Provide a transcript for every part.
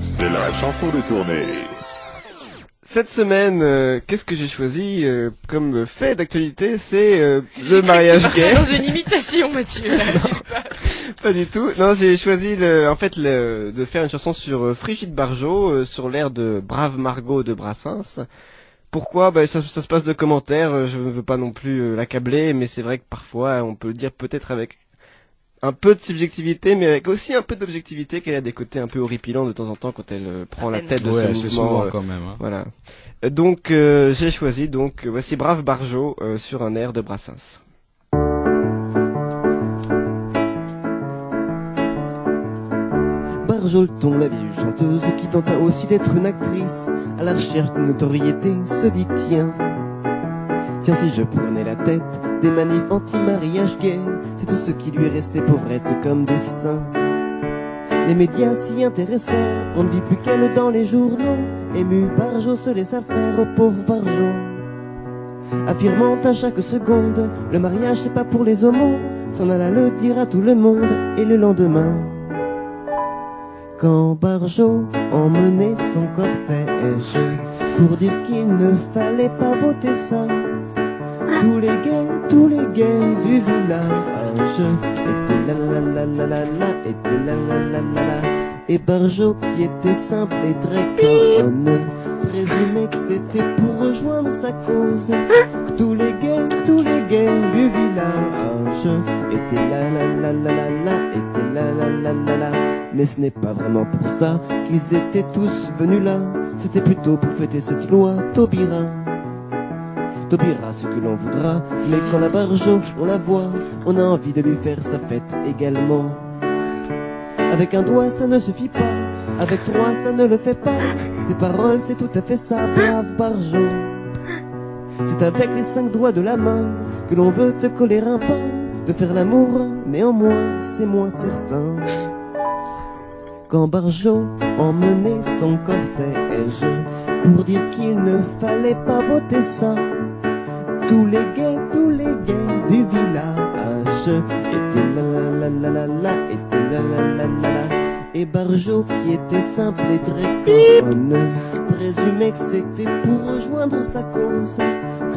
C'est la chanson de tournée. Cette semaine, qu'est-ce que j'ai choisi comme fait d'actualité? C'est le mariage gay. Dans une imitation, Mathieu. Là, Pas du tout. Non, j'ai choisi de faire une chanson sur Frigide Barjot, sur l'air de Brave Margot de Brassens. Pourquoi? Ça se passe de commentaires. Je ne veux pas non plus l'accabler, mais c'est vrai que parfois on peut le dire peut-être avec un peu de subjectivité, mais avec aussi un peu d'objectivité, qu'elle a des côtés un peu horripilants de temps en temps quand elle prend la tête de ce c'est mouvement. souvent quand même. Hein. Voilà. Donc j'ai choisi voici Brave Barjot sur un air de Brassens. Barjolton, la vieille chanteuse qui tenta aussi d'être une actrice, à la recherche de notoriété, se dit tiens, si je prenais la tête des manifs anti-mariage gay, c'est tout ce qui lui est resté pour être comme destin. Les médias s'y intéressaient, on ne vit plus qu'elle dans les journaux. Ému, Barjot se laissa faire, pauvre Barjot, affirmant à chaque seconde, le mariage c'est pas pour les homos, s'en alla le dire à tout le monde. Et le lendemain, quand Barjot emmenait son cortège pour dire qu'il ne fallait pas voter ça, tous les gays du village étaient la la la la la la, étaient la la la la la. Et Barjot qui était simple et très conne présumait que c'était pour rejoindre sa cause. Tous les gays du village étaient la la la la la la, étaient la la la la la. Mais ce n'est pas vraiment pour ça qu'ils étaient tous venus là, c'était plutôt pour fêter cette loi Taubira. Taubira ce que l'on voudra, mais quand la Barjot on la voit, on a envie de lui faire sa fête également. Avec un doigt ça ne suffit pas, avec trois ça ne le fait pas. Tes paroles c'est tout à fait ça, brave Barjot. C'est avec les 5 doigts de la main que l'on veut te coller un pain. De faire l'amour, néanmoins c'est moins certain. Quand Barjot emmenait son cortège pour dire qu'il ne fallait pas voter ça, tous les gays du village étaient la la la la la, étaient la la la la la. Et Barjot qui était simple et très conne présumait que c'était pour rejoindre sa cause.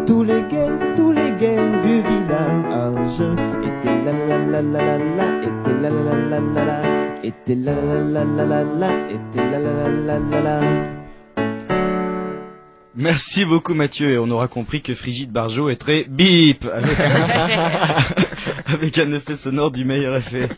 Tous les gays du village étaient la la la la la la, étaient la la la la la, étaient la la la la la la, étaient la la la la la. Merci beaucoup Mathieu, et on aura compris que Frigide Barjot est très bip avec un effet sonore du meilleur effet.